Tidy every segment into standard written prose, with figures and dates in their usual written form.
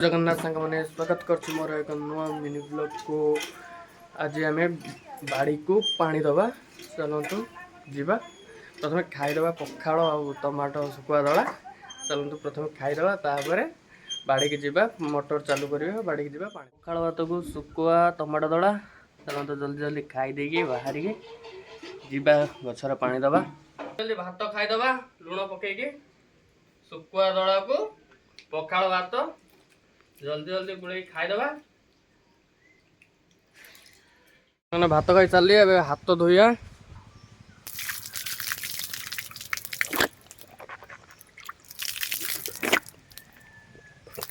जगन्नाथ सांग मैंने स्वागत कर मोर एक नुआ मिनी ब्लॉग को। आज आम बाड़ी को पानी दबा चलतु जीवा प्रथम खाईदे पखाड़ आ टमाटो सुखुआ दला चलतु प्रथम खाईदे तापर बाड़ी की जीवा मोटर चालू करिया बाड़ी की जीवा पानी पखाड़ भात को सुखुआ टमाटो दला चलतु जल्दी जल्दी खाई देगी बाहर के जीवा गछर पानी दबा जल्दी भात खाईदे लुण पकईकी सुखुआ दला को पखाड़ भात जल्दी जल्दी गुड़े खाईदे मैंने भात खाई चलिए अब हाथ धोइया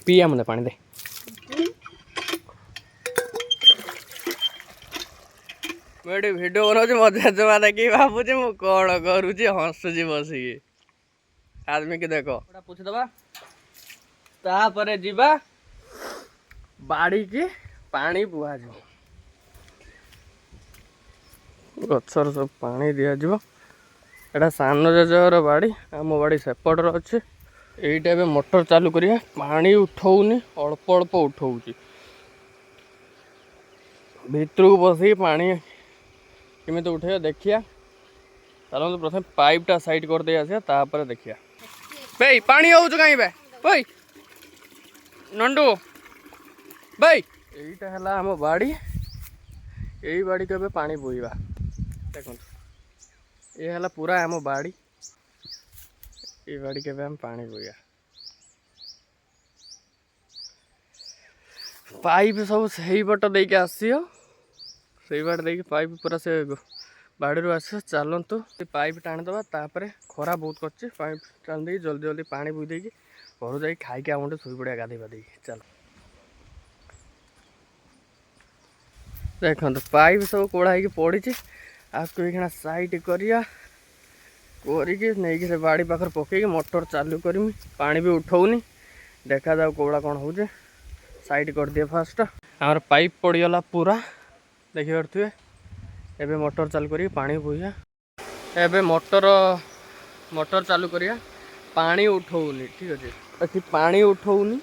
पिया मैंने पानी दे मुझे वीडियो बनाऊँ मजा जमा देखी भावुँ मु कौन करुँच हसुची बसिकी आदमी की देख पूछीदबा तापर जीवा बाड़ी की पानी बुआ गचर सब पानी दिज्व एटा सान जेजर बाड़ी आम बाड़ी सेपटर अच्छे यहीटा ए मोटर चालू करिया पानी उठौनी अल्प अल्प उठौ भितर को बस पानी केमी उठे देखिया चलो प्रथम पाइपटा साइड कर दे आसिया तापर देखिया भाई पानी हो कहीं भाई नंडू भाई यहीटा है आम बाड़ी यही बाड़ी को ए पानी बोईवा देखो ये है पूरा आम बाड़ी ये बाड़ी के हम पानी बोया पाइप सब सही बट देके आसियो सही बाट देके पाइप पूरा से बाड़ी रू आस चलतु पाइप टाणीदबा तापर खरा बहुत कर पाइप टाणी दे जल्दी जल्दी पानी बोई देकी घर जा खाई आम शुई पड़ा गाधे पाधे चल देखो पाइप सब कोड़ा पड़ी आपको साइड करिया नहीं बाड़ी पाखर पकईकि मोटर चालू करमी पानी भी उठौनी देखा जाओ कौड़ा कौन हो साइड कर दिए फास्ट आमर पाइप पड़गला पूरा देखी पारे एबे मोटर चालू करी पानी बोहिया एबे मोटर चालू करिया पानी उठौनी ठीक अच्छे अच्छी पानी उठौनी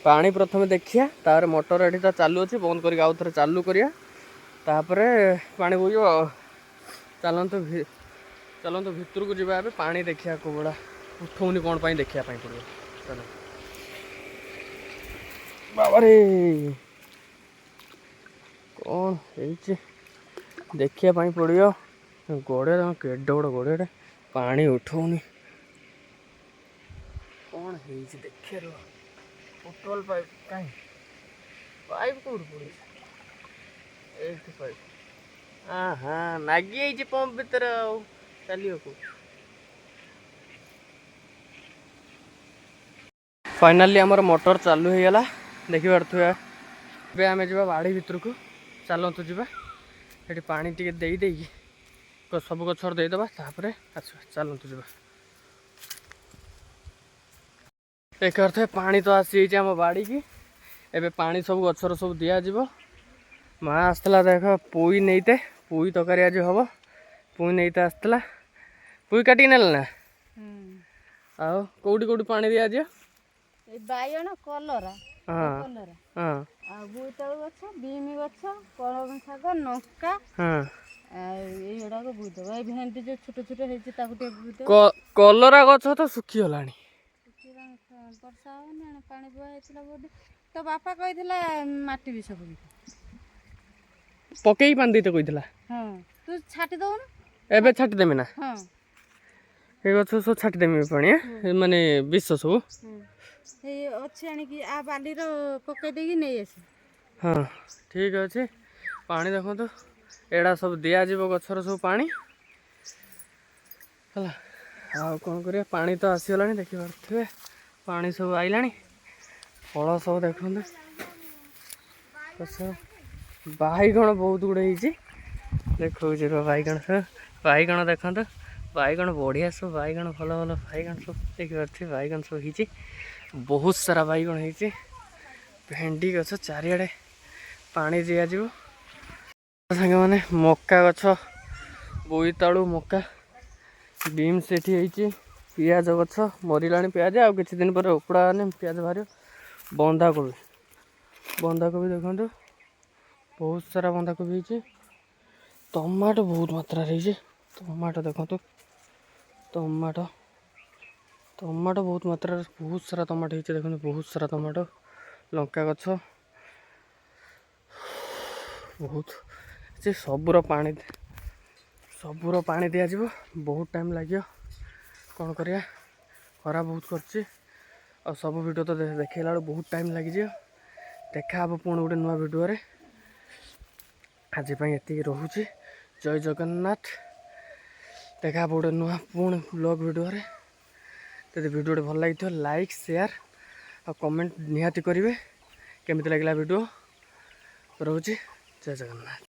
पानी प्रथम देखिया तार मोटर एठी तो चालू अच्छी बंद करके आउ थे चालू करिया तापरे पानी बोइयो चलतु चलतु भितर को जीवा पानी देखिया कोड़ा उठौनी कौन पाई देखिया पाई पड़ो चलो बाबा रे कौन देखिया पाई पड़ो गोड़े केड बड़ गोड़े पानी उठौनी कौन देखिए रो पेट्रोल पाइप कहीं पाइप कौट पड़ी पाइप हाँ हाँ नागी पंप भीतर चलियो को फाइनाली आमर मोटर चालू हो गला देखी पारे आम जा बाड़ी भीतर को चलतु जा पानी टी दे सब गचर देदेबा तापर आस चलतु जा एक अर्थ पानी तो आसी आम बाड़ी की एबे पानी सब गचर सब दिज्व माँ आसला देख पुई नहीं पुई तकारी आज हम पुई नहीं आसला पुई काटिक ना आओ कौटी कौटी पानी दिज्व बायण कलरा हाँ बोईतालु गछ बीम गछ कलम शाग लंका एगुड़ा बुईदेव भेंडी जो छोट छोट होता कलरा गछ तो सुखी गलानी वर्षा हो पानी बुआ बोली तो बापा कही माटी विष पकई पानी तो कही हाँ तू छाटी दौन एबे छाटी देमी ना हाँ ये गछ सब छाटी देमी पानी माने विष सब अच्छे आणिकी आ बाली पकई देगी नहीं आस हाँ ठीक अच्छे पानी देखो तो एड़ा सब दिज्व गचर सब पानी है आ कौन कर पानी तो आसीगला देखी पारे पानी सब आईला फल सब देखते बैगण बहुत गुड़े देखो बैगण सब बैगण देखते बैगण बढ़िया सब बैगण भल भल बैगण सब देखी पारे बैगण सब हो बहुत सारा बैगण हो भेंडी गछ चारिआडे पानी दिज्व सागे मैंने मक्का गछ बोईतालु मक्का बीम से पियाज गछ मरला पियाज आ कि दिन पर उपड़ा पियाज बाहर बंधाकोबी देखो बहुत सारा बंधाकोबी है। टमाटो बहुत मात्रा रही टमाटो देखो टमाटो टमाटो बहुत मात्रा बहुत सारा टमाटो है देखो बहुत सारा टमाटो लंका गछ बहुत से सबूर पानी दिया बहुत टाइम लगे कौन करिया खरा बहुत कर सब वीडियो तो देखला बहुत टाइम लगे देखा पुणी गोटे नुआ वीडियो रे आज ये रोचे जय जगन्नाथ देखा गोटे नुआ पुणी ब्लॉग वीडियो रे तो वीडियो भल लगी लाइक शेयर और कमेंट निहाती करेंगे केमती लगे वीडियो रोचे जय जगन्नाथ।